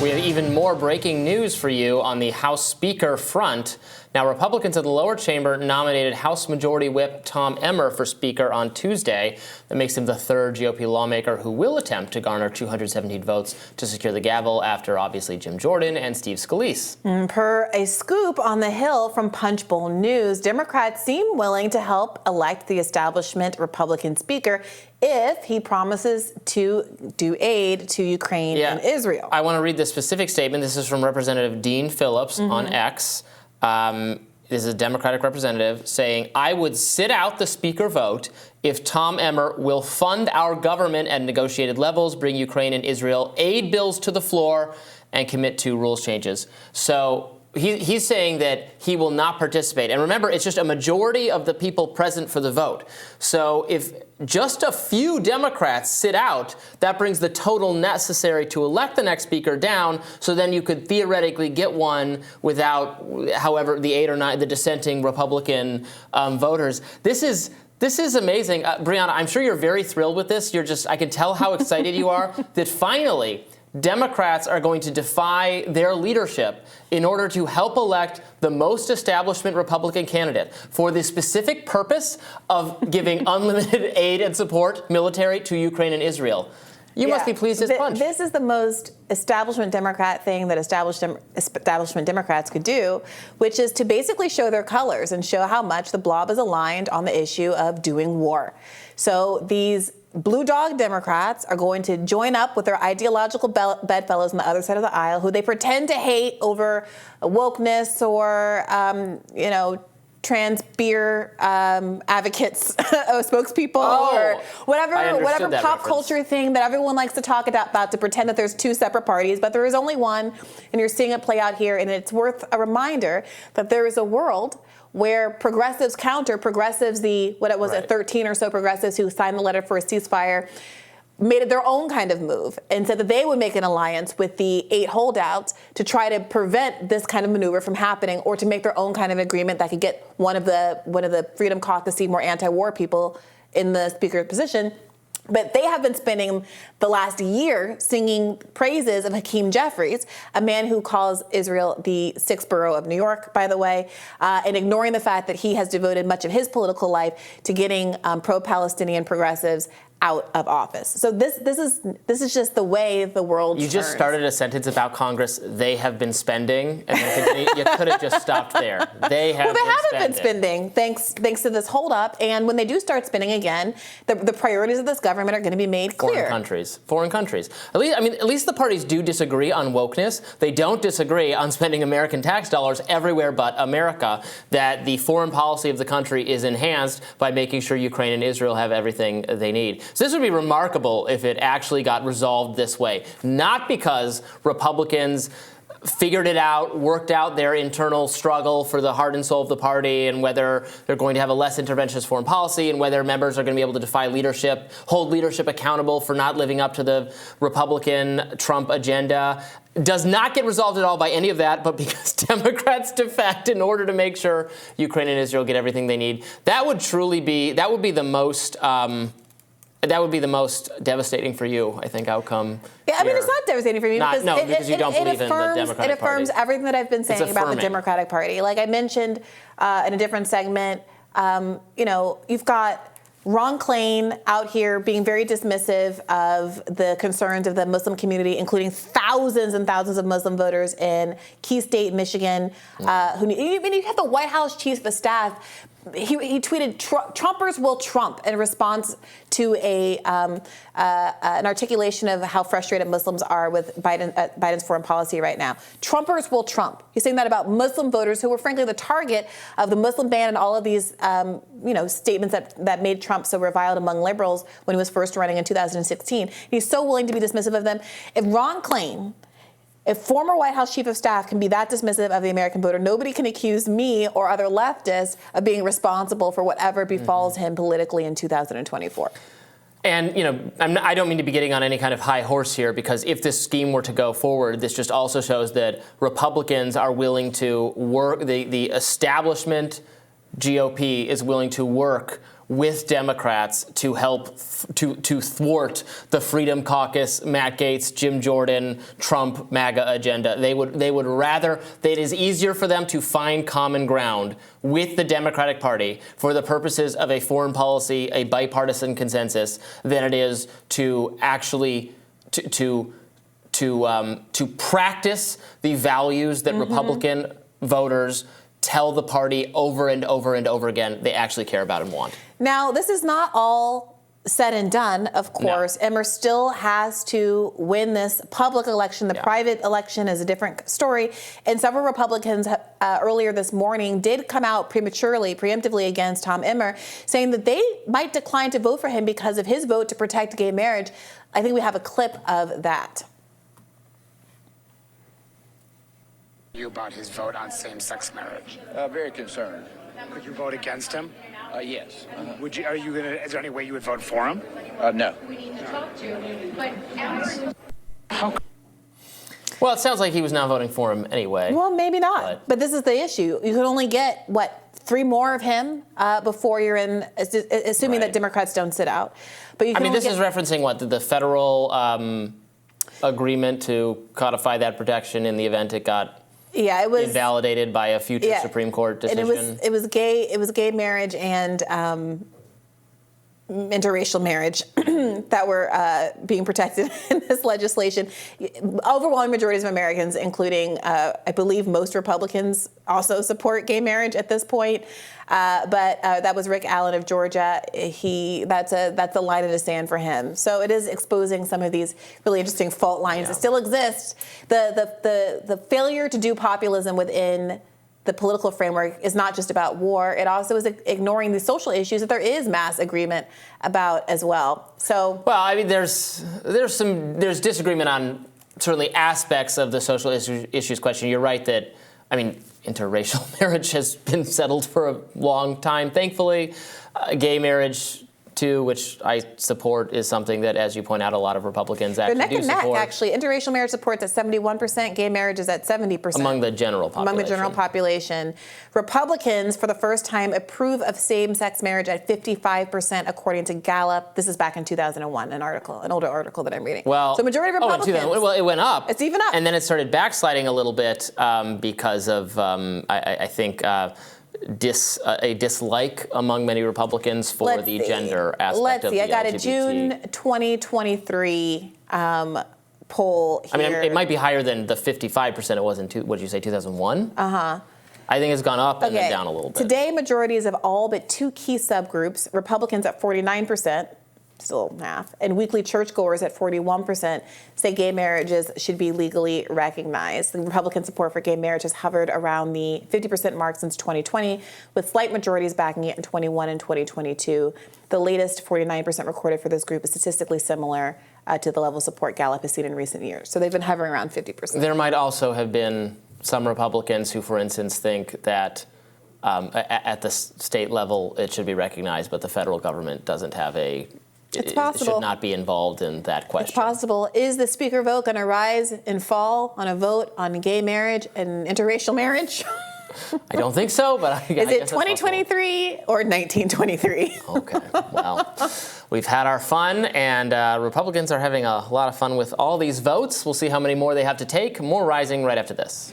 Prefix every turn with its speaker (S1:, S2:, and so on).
S1: We have even more breaking news for you on the House Speaker front. Now, Republicans in the lower chamber nominated House Majority Whip Tom Emmer for Speaker on Tuesday. That makes him the third GOP lawmaker who will attempt to garner 217 votes to secure the gavel after, obviously, Jim Jordan and Steve Scalise.
S2: Per a scoop on the Hill from Punchbowl News, Democrats seem willing to help elect the establishment Republican Speaker if he promises to do aid to Ukraine and Israel.
S1: I want to read the specific statement. This is from Representative Dean Phillips on X. This is a Democratic representative saying, I would sit out the Speaker vote if Tom Emmer will fund our government at negotiated levels, bring Ukraine and Israel aid bills to the floor, and commit to rules changes. So he's saying that he will not participate. And remember, it's just a majority of the people present for the vote. So if just a few Democrats sit out, that brings the total necessary to elect the next speaker down. So then you could theoretically get one without, however, the 8 or 9, the dissenting Republican voters. This is amazing. Briahna, I'm sure you're very thrilled with this. I can tell how excited you are that finally Democrats are going to defy their leadership in order to help elect the most establishment Republican candidate for the specific purpose of giving unlimited aid and support, military, to Ukraine and Israel. You must be pleased as punch.
S2: This is the most establishment Democrat thing that establishment Democrats could do, which is to basically show their colors and show how much the blob is aligned on the issue of doing war. So these blue dog Democrats are going to join up with their ideological bedfellows on the other side of the aisle, who they pretend to hate over wokeness or, trans beer advocates, spokespeople, or whatever pop culture thing that everyone likes to talk about to pretend that there's two separate parties, but there is only one, and you're seeing it play out here. And it's worth a reminder that there is a world where progressives counter progressives, 13 or so progressives who signed the letter for a ceasefire, made it their own kind of move and said that they would make an alliance with the 8 holdouts to try to prevent this kind of maneuver from happening, or to make their own kind of agreement that could get one of the Freedom Caucus more anti-war people in the speaker position. But they have been spending the last year singing praises of Hakeem Jeffries, a man who calls Israel the 6th borough of New York, by the way, and ignoring the fact that he has devoted much of his political life to getting pro-Palestinian progressives out of office. So this is just the way the world turns.
S1: You just started a sentence about Congress. They have been spending, and then you could have just stopped there. They haven't been spending, thanks to this holdup. And when they do start spending again, the priorities of this government are going to be made clear. Foreign countries. At least the parties do disagree on wokeness. They don't disagree on spending American tax dollars everywhere but America. That the foreign policy of the country is enhanced by making sure Ukraine and Israel have everything they need. So this would be remarkable if it actually got resolved this way. Not because Republicans figured it out, worked out their internal struggle for the heart and soul of the party, and whether they're going to have a less interventionist foreign policy, and whether members are going to be able to defy leadership, hold leadership accountable for not living up to the Republican Trump agenda. Does not get resolved at all by any of that, but because Democrats defect in order to make sure Ukraine and Israel get everything they need. That would be the most devastating for you, I think, outcome.
S2: Yeah, I mean, it's not devastating for me
S1: because you don't believe in the Democratic Party.
S2: It affirms everything that I've been saying about the Democratic Party. Like I mentioned in a different segment, you've got Ron Klain out here being very dismissive of the concerns of the Muslim community, including thousands and thousands of Muslim voters in Key State, Michigan. You have the White House Chief of Staff. He tweeted, "Trumpers will Trump," in response to an articulation of how frustrated Muslims are with Biden's foreign policy right now. Trumpers will Trump. He's saying that about Muslim voters who were frankly the target of the Muslim ban and all of these statements that made Trump so reviled among liberals when he was first running in 2016. He's so willing to be dismissive of them. If Ron Klain, if former White House Chief of Staff, can be that dismissive of the American voter, nobody can accuse me or other leftists of being responsible for whatever befalls him politically in 2024.
S1: And, I don't mean to be getting on any kind of high horse here, because if this scheme were to go forward, this just also shows that Republicans are willing to work, the establishment GOP is willing to work with Democrats to help to thwart the Freedom Caucus, Matt Gaetz, Jim Jordan, Trump, MAGA agenda. They would rather, it is easier for them to find common ground with the Democratic Party for the purposes of a foreign policy, a bipartisan consensus, than it is to actually to practice the values that Republican voters tell the party over and over and over again they actually care about and want.
S2: Now, this is not all said and done, of course. No. Emmer still has to win this public election. The private election is a different story. And several Republicans earlier this morning did come out preemptively against Tom Emmer, saying that they might decline to vote for him because of his vote to protect gay marriage. I think we have a clip of that.
S3: You about his vote on same-sex marriage?
S4: Very concerned.
S3: Could you vote against him?
S4: Yes.
S3: Would you? Are you gonna? Is there any way you would vote for him?
S4: No.
S5: We need to talk to you, but
S3: How?
S1: Well, it sounds like he was not voting for him anyway.
S2: Well, maybe not. But this is the issue. You can only get, what, 3 more of him before you're in, assuming that Democrats don't sit out. But you can
S1: this is referencing what, the federal agreement to codify that protection in the event it got
S2: it was
S1: invalidated by a future Supreme Court decision.
S2: And it was gay marriage and interracial marriage that were being protected in this legislation. Overwhelming majorities of Americans, including I believe most Republicans, also support gay marriage at this point. But that was Rick Allen of Georgia. That's a line in the sand for him. So it is exposing some of these really interesting fault lines that still exist. The failure to do populism within the political framework is not just about war. It also is ignoring the social issues that there is mass agreement about as well. So,
S1: well, there's disagreement on certainly aspects of the social issues question. You're right that, interracial marriage has been settled for a long time, thankfully. Gay marriage, too, which I support, is something that, as you point out, a lot of Republicans actually do support. They're neck and neck,
S2: actually. Interracial marriage support's at 71%. Gay marriage is at 70%.
S1: Among the general population.
S2: Republicans, for the first time, approve of same-sex marriage at 55%, according to Gallup. This is back in 2001, an older article that I'm reading.
S1: Well,
S2: so majority of Republicans.
S1: Well, it went up.
S2: It's even up.
S1: And then it started backsliding a little bit because of, I think, a dislike among many Republicans for the gender aspect of the LGBT.
S2: I got a June 2023 poll here.
S1: It might be higher than the 55% it was in, what did you say, 2001? Uh-huh. I think it's gone up and then down a little bit.
S2: Today, majorities of all but 2 key subgroups, Republicans at 49%, still half, and weekly churchgoers at 41% say gay marriages should be legally recognized. The Republican support for gay marriage has hovered around the 50% mark since 2020, with slight majorities backing it in 21 and 2022. The latest 49% recorded for this group is statistically similar to the level of support Gallup has seen in recent years. So they've been hovering around 50%.
S1: There might also have been some Republicans who, for instance, think that at the state level it should be recognized, but the federal government doesn't have
S2: It's possible.
S1: It should not be involved in that question.
S2: It's possible. Is the speaker vote going to rise and fall on a vote on gay marriage and interracial marriage?
S1: I don't think so, but
S2: is it 2023 or 1923?
S1: Okay. Well, we've had our fun, and Republicans are having a lot of fun with all these votes. We'll see how many more they have to take. More Rising right after this.